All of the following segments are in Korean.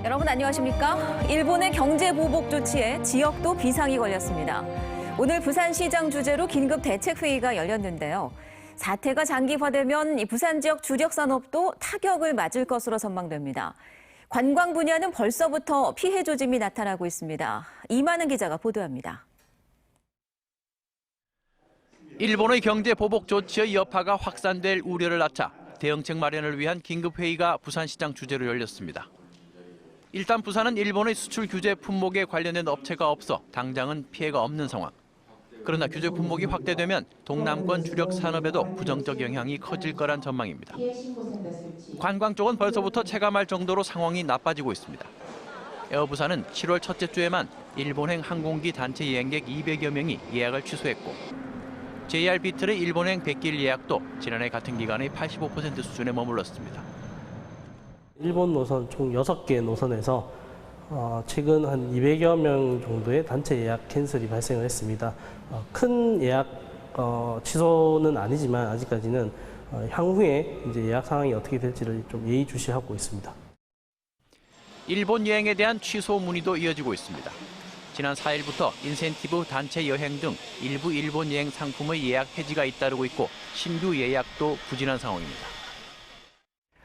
여러분 안녕하십니까? 일본의 경제 보복 조치에 지역도 비상이 걸렸습니다. 오늘 부산시장 주재로 긴급 대책회의가 열렸는데요. 사태가 장기화되면 이 부산 지역 주력 산업도 타격을 맞을 것으로 전망됩니다. 관광 분야는 벌써부터 피해 조짐이 나타나고 있습니다. 이만은 기자가 보도합니다. 일본의 경제 보복 조치의 여파가 확산될 우려를 낳자 대응책 마련을 위한 긴급회의가 부산시장 주재로 열렸습니다. 일단 부산은 일본의 수출 규제 품목에 관련된 업체가 없어 당장은 피해가 없는 상황. 그러나 규제 품목이 확대되면 동남권 주력 산업에도 부정적 영향이 커질 거란 전망입니다. 관광 쪽은 벌써부터 체감할 정도로 상황이 나빠지고 있습니다. 에어부산은 7월 첫째 주에만 일본행 항공기 단체 여행객 200여 명이 예약을 취소했고 JR 비틀의 일본행 100길 예약도 지난해 같은 기간의 85% 수준에 머물렀습니다. 일본 노선 총 6개 노선에서 최근 한 200여 명 정도의 단체 예약 캔슬이 발생을 했습니다. 큰 예약 취소는 아니지만 아직까지는 향후에 이제 예약 상황이 어떻게 될지를 좀 예의주시하고 있습니다. 일본 여행에 대한 취소 문의도 이어지고 있습니다. 지난 4일부터 인센티브 단체 여행 등 일부 일본 여행 상품의 예약 해지가 잇따르고 있고 신규 예약도 부진한 상황입니다.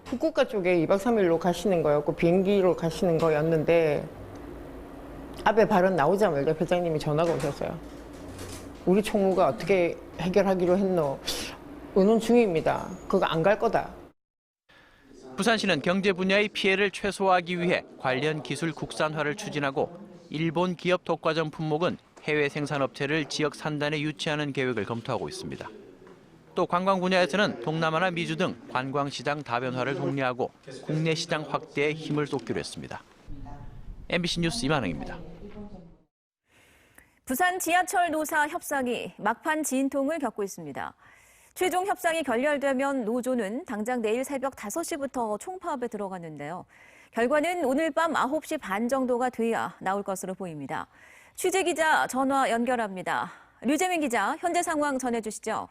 후쿠오카 쪽에 2박 3일로 가시는 거였고 비행기로 가시는 거였는데 아베 발언 나오자마자 회장님이 전화가 오셨어요. 우리 총무가 어떻게 해결하기로 했노? 의논 중입니다. 그거 안 갈 거다. 부산시는 경제 분야의 피해를 최소화하기 위해 관련 기술 국산화를 추진하고 일본 기업 독과점 품목은 해외 생산업체를 지역 산단에 유치하는 계획을 검토하고 있습니다. 또 관광 분야에서는 동남아나 미주 등 관광시장 다변화를 독려하고 국내 시장 확대에 힘을 쏟기로 했습니다. MBC 뉴스 이만흥입니다. 부산 지하철 노사 협상이 막판 진통을 겪고 있습니다. 최종 협상이 결렬되면 노조는 당장 내일 새벽 5시부터 총파업에 들어갔는데요. 결과는 오늘 밤 9시 반 정도가 돼야 나올 것으로 보입니다. 취재기자 전화 연결합니다. 류재민 기자, 현재 상황 전해주시죠.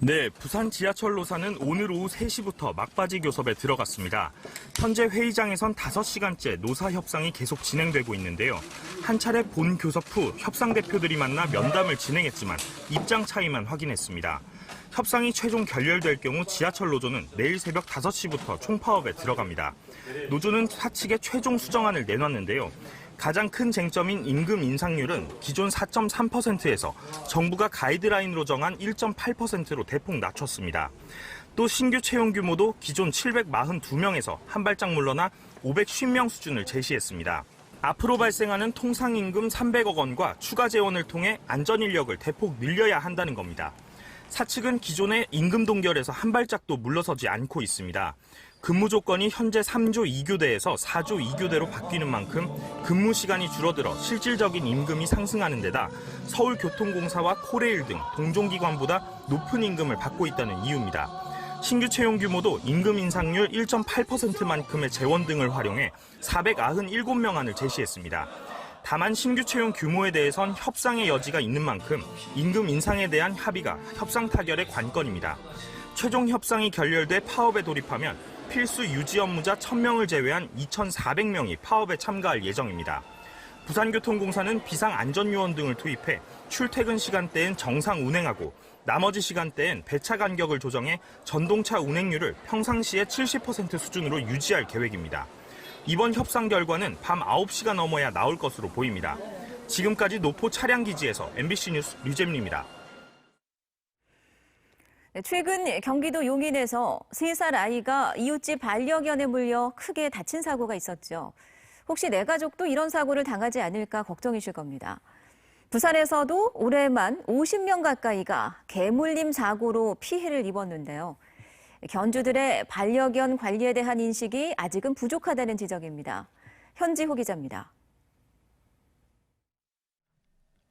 네, 부산 지하철 노사는 오늘 오후 3시부터 막바지 교섭에 들어갔습니다. 현재 회의장에선 5시간째 노사 협상이 계속 진행되고 있는데요. 한 차례 본 교섭 후 협상 대표들이 만나 면담을 진행했지만 입장 차이만 확인했습니다. 협상이 최종 결렬될 경우 지하철 노조는 내일 새벽 5시부터 총파업에 들어갑니다. 노조는 사측에 최종 수정안을 내놨는데요. 가장 큰 쟁점인 임금 인상률은 기존 4.3%에서 정부가 가이드라인으로 정한 1.8%로 대폭 낮췄습니다. 또 신규 채용 규모도 기존 742명에서 한 발짝 물러나 550명 수준을 제시했습니다. 앞으로 발생하는 통상임금 300억 원과 추가 재원을 통해 안전인력을 대폭 늘려야 한다는 겁니다. 사측은 기존의 임금 동결에서 한 발짝도 물러서지 않고 있습니다. 근무 조건이 현재 3조 2교대에서 4조 2교대로 바뀌는 만큼 근무 시간이 줄어들어 실질적인 임금이 상승하는 데다 서울교통공사와 코레일 등 동종기관보다 높은 임금을 받고 있다는 이유입니다. 신규 채용 규모도 임금 인상률 1.8%만큼의 재원 등을 활용해 497명안을 제시했습니다. 다만 신규 채용 규모에 대해선 협상의 여지가 있는 만큼 임금 인상에 대한 합의가 협상 타결의 관건입니다. 최종 협상이 결렬돼 파업에 돌입하면 필수 유지 업무자 1,000명을 제외한 2,400명이 파업에 참가할 예정입니다. 부산교통공사는 비상안전요원 등을 투입해 출퇴근 시간대엔 정상 운행하고 나머지 시간대엔 배차 간격을 조정해 전동차 운행률을 평상시의 70% 수준으로 유지할 계획입니다. 이번 협상 결과는 밤 9시가 넘어야 나올 것으로 보입니다. 지금까지 노포 차량기지에서 MBC 뉴스 류재민입니다. 최근 경기도 용인에서 3살 아이가 이웃집 반려견에 물려 크게 다친 사고가 있었죠. 혹시 내 가족도 이런 사고를 당하지 않을까 걱정이실 겁니다. 부산에서도 올해만 50명 가까이가 개물림 사고로 피해를 입었는데요. 견주들의 반려견 관리에 대한 인식이 아직은 부족하다는 지적입니다. 현지호 기자입니다.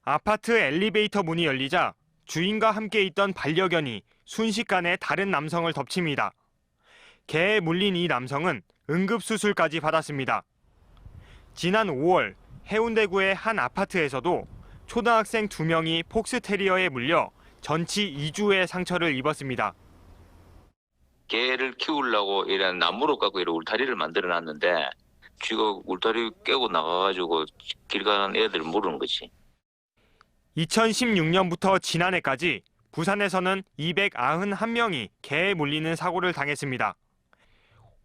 아파트 엘리베이터 문이 열리자 주인과 함께 있던 반려견이 순식간에 다른 남성을 덮칩니다. 개에 물린 이 남성은 응급수술까지 받았습니다. 지난 5월 해운대구의 한 아파트에서도 초등학생 2명이 폭스테리어에 물려 전치 2주의 상처를 입었습니다. 개를 키우려고 이런 나무로 갖고 이런 울타리를 만들어 놨는데 쥐가 울타리 깨고 나가가지고 길 가는 애들 물은 거지. 2016년부터 지난해까지 부산에서는 291명이 개에 물리는 사고를 당했습니다.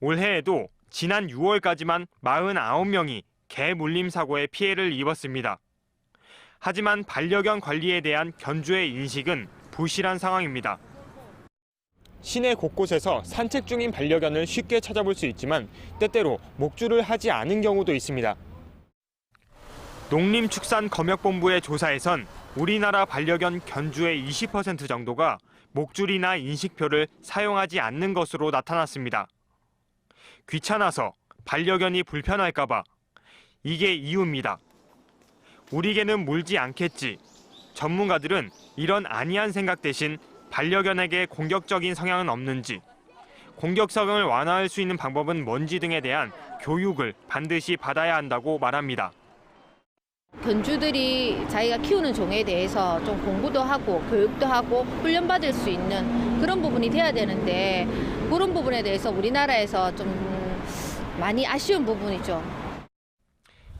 올해에도 지난 6월까지만 49명이 개 물림 사고에 피해를 입었습니다. 하지만 반려견 관리에 대한 견주의 인식은 부실한 상황입니다. 시내 곳곳에서 산책 중인 반려견을 쉽게 찾아볼 수 있지만 때때로 목줄을 하지 않은 경우도 있습니다. 농림축산검역본부의 조사에선 우리나라 반려견 견주의 20% 정도가 목줄이나 인식표를 사용하지 않는 것으로 나타났습니다. 귀찮아서 반려견이 불편할까 봐. 이게 이유입니다. 우리 개는 물지 않겠지. 전문가들은 이런 안이한 생각 대신 반려견에게 공격적인 성향은 없는지, 공격성을 완화할 수 있는 방법은 뭔지 등에 대한 교육을 반드시 받아야 한다고 말합니다. 견주들이 자기가 키우는 종에 대해서 좀 공부도 하고 교육도 하고 훈련받을 수 있는 그런 부분이 돼야 되는데 그런 부분에 대해서 우리나라에서 좀 많이 아쉬운 부분이죠.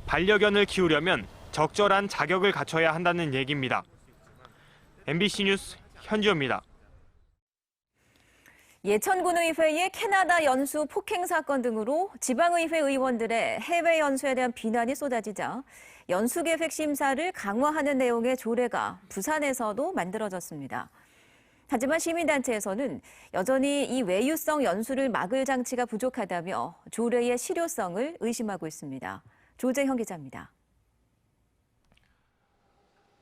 반려견을 키우려면 적절한 자격을 갖춰야 한다는 얘기입니다. MBC 뉴스 현주호입니다. 예천군의회의 캐나다 연수 폭행 사건 등으로 지방의회 의원들의 해외 연수에 대한 비난이 쏟아지자 연수 계획 심사를 강화하는 내용의 조례가 부산에서도 만들어졌습니다. 하지만 시민단체에서는 여전히 이 외유성 연수를 막을 장치가 부족하다며 조례의 실효성을 의심하고 있습니다. 조재형 기자입니다.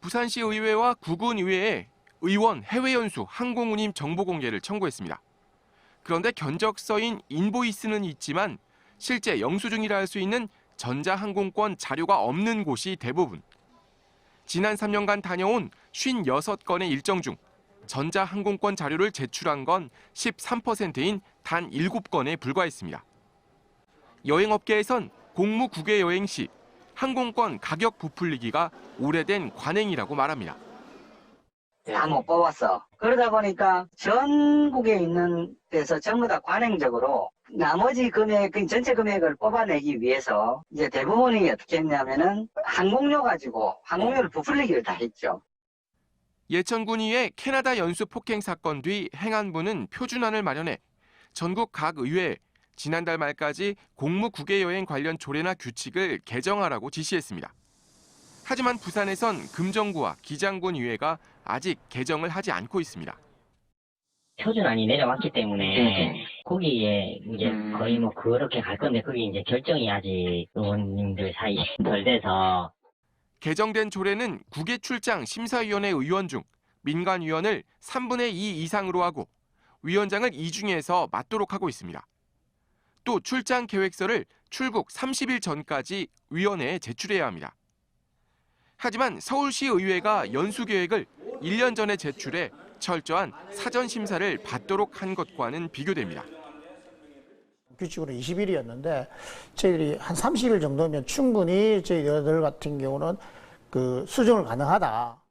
부산시 의회와 구군의회에 의원 해외 연수 항공 운임 정보 공개를 청구했습니다. 그런데 견적서인 인보이스는 있지만 실제 영수증이라 할 수 있는 전자항공권 자료가 없는 곳이 대부분. 지난 3년간 다녀온 56건의 일정 중 전자항공권 자료를 제출한 건 13%인 단 7건에 불과했습니다. 여행업계에선 공무 국외 여행 시 항공권 가격 부풀리기가 오래된 관행이라고 말합니다. 다 못 뽑았어. 그러다 보니까 전국에 있는 데서 전부 다 관행적으로 나머지 금액, 전체 금액을 뽑아내기 위해서 이제 대부분이 어떻게 했냐면은 항공료 가지고 항공료를 부풀리기를 다 했죠. 예천군의회 캐나다 연수 폭행 사건 뒤 행안부는 표준안을 마련해 전국 각 의회에 지난달 말까지 공무 국외 여행 관련 조례나 규칙을 개정하라고 지시했습니다. 하지만 부산에선 금정구와 기장군의회가 아직 개정을 하지 않고 있습니다. 표준안이 내려왔기 때문에 거기에 이제 거의 뭐 그렇게 갈 건데 그게 이제 결정이 아직 의원님들 사이 덜 돼서. 개정된 조례는 국외 출장 심사위원회 의원 중 민간 위원을 3분의 2 이상으로 하고 위원장을 이중해서 맡도록 하고 있습니다. 또 출장 계획서를 출국 30일 전까지 위원회에 제출해야 합니다. 하지만 서울시 의회가 연수 계획을 1년 전에 제출해 철저한 사전 심사를 받도록 한 것과는 비교됩니다. 규칙으로 20일이었는데 저희들이 한 30일 정도면 충분히 저희들 같은 경우는 그 수정을 가능하다.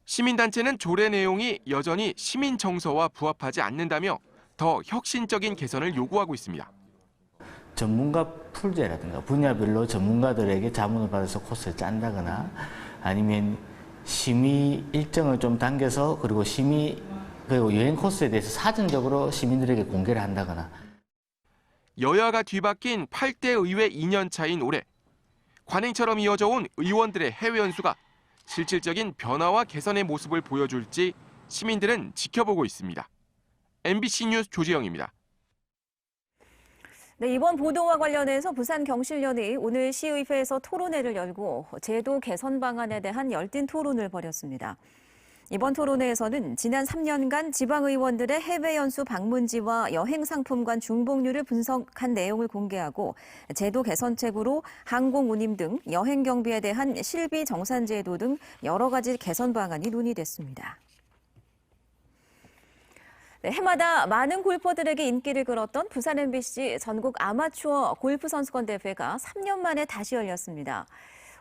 시민단체는 조례 내용이 여전히 시민 정서와 부합하지 않는다며 더 혁신적인 개선을 요구하고 있습니다. 전문가 풀제라든가 분야별로 전문가들에게 자문을 받아서 코스를 짠다거나 아니면 심의 일정을 좀 당겨서 그리고 여행 코스에 대해서 사전적으로 시민들에게 공개를 한다거나. 여야가 뒤바뀐 8대 의회 2년 차인 올해 관행처럼 이어져 온 의원들의 해외 연수가 실질적인 변화와 개선의 모습을 보여줄지 시민들은 지켜보고 있습니다. MBC 뉴스 조지영입니다. 네, 이번 보도와 관련해서 부산경실련이 오늘 시의회에서 토론회를 열고 제도 개선 방안에 대한 열띤 토론을 벌였습니다. 이번 토론회에서는 지난 3년간 지방의원들의 해외 연수 방문지와 여행 상품권 중복률을 분석한 내용을 공개하고 제도 개선책으로 항공 운임 등 여행 경비에 대한 실비 정산 제도 등 여러 가지 개선 방안이 논의됐습니다. 네, 해마다 많은 골퍼들에게 인기를 끌었던 부산 MBC 전국 아마추어 골프 선수권 대회가 3년 만에 다시 열렸습니다.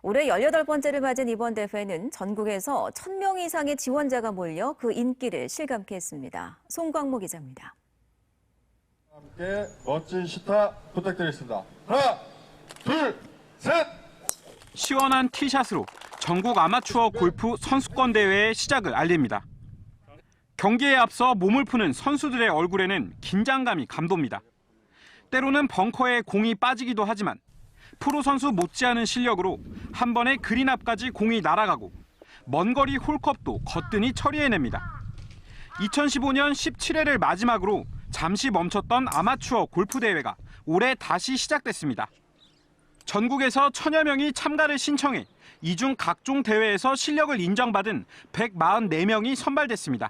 올해 18번째를 맞은 이번 대회는 전국에서 1,000명 이상의 지원자가 몰려 그 인기를 실감케 했습니다. 송광모 기자입니다. 함께 멋진 시타 부탁드리겠습니다. 하나, 둘, 셋! 시원한 티샷으로 전국 아마추어 골프 선수권 대회의 시작을 알립니다. 경기에 앞서 몸을 푸는 선수들의 얼굴에는 긴장감이 감돕니다. 때로는 벙커에 공이 빠지기도 하지만 프로 선수 못지않은 실력으로 한 번에 그린 앞까지 공이 날아가고 먼 거리 홀컵도 거뜬히 처리해냅니다. 2015년 17회를 마지막으로 잠시 멈췄던 아마추어 골프 대회가 올해 다시 시작됐습니다. 전국에서 1000여 명이 참가를 신청해 이중 각종 대회에서 실력을 인정받은 144명이 선발됐습니다.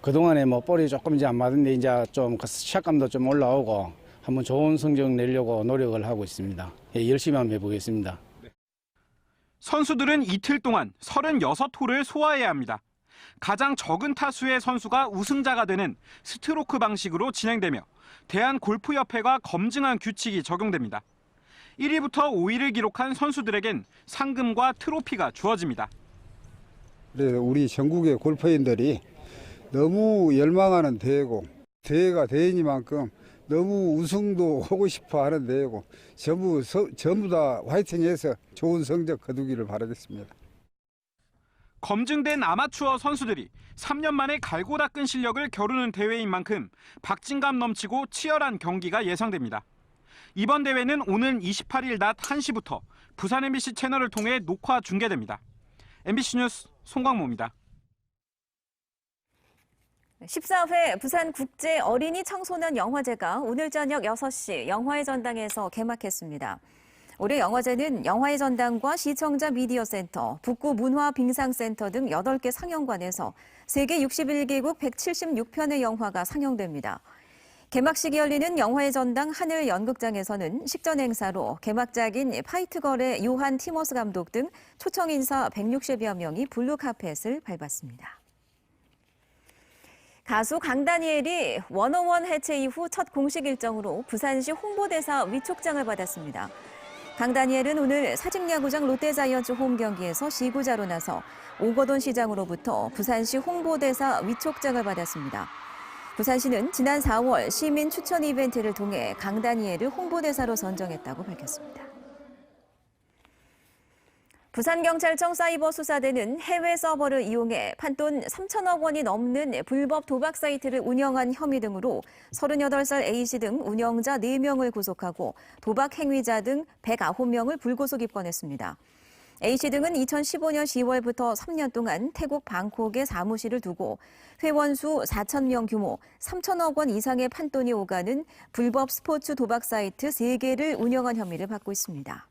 그동안에 볼이 조금 이제 안 맞은데 이제 좀 시합감도 좀 올라오고 한번 좋은 성적 내려고 노력을 하고 있습니다. 열심히 한번 해보겠습니다. 선수들은 이틀 동안 36홀을 소화해야 합니다. 가장 적은 타수의 선수가 우승자가 되는 스트로크 방식으로 진행되며 대한골프협회가 검증한 규칙이 적용됩니다. 1위부터 5위를 기록한 선수들에겐 상금과 트로피가 주어집니다. 우리 전국의 골퍼인들이 너무 열망하는 대회고 대회가 대회니만큼 너무 우승도 하고 싶어 하는 대회고 전부 다 화이팅해서 좋은 성적 거두기를 바라겠습니다. 검증된 아마추어 선수들이 3년 만에 갈고 닦은 실력을 겨루는 대회인 만큼 박진감 넘치고 치열한 경기가 예상됩니다. 이번 대회는 오늘 28일 낮 1시부터 부산 MBC 채널을 통해 녹화 중계됩니다. MBC 뉴스 송광모입니다. 14회 부산국제 어린이 청소년 영화제가 오늘 저녁 6시 영화의 전당에서 개막했습니다. 올해 영화제는 영화의 전당과 시청자 미디어 센터, 북구 문화 빙상센터 등 8개 상영관에서 세계 61개국 176편의 영화가 상영됩니다. 개막식이 열리는 영화의 전당 하늘 연극장에서는 식전 행사로 개막작인 파이트걸의 요한 티머스 감독 등 초청 인사 160여 명이 블루 카펫을 밟았습니다. 가수 강다니엘이 101 해체 이후 첫 공식 일정으로 부산시 홍보대사 위촉장을 받았습니다. 강다니엘은 오늘 사직야구장 롯데자이언츠 홈 경기에서 시구자로 나서 오거돈 시장으로부터 부산시 홍보대사 위촉장을 받았습니다. 부산시는 지난 4월 시민 추천 이벤트를 통해 강다니엘을 홍보대사로 선정했다고 밝혔습니다. 부산경찰청 사이버수사대는 해외 서버를 이용해 판돈 3천억 원이 넘는 불법 도박 사이트를 운영한 혐의 등으로 38살 A씨 등 운영자 4명을 구속하고 도박 행위자 등 109명을 불구속 입건했습니다. A씨 등은 2015년 10월부터 3년 동안 태국 방콕에 사무실을 두고 회원수 4,000명 규모 3천억 원 이상의 판돈이 오가는 불법 스포츠 도박 사이트 3개를 운영한 혐의를 받고 있습니다.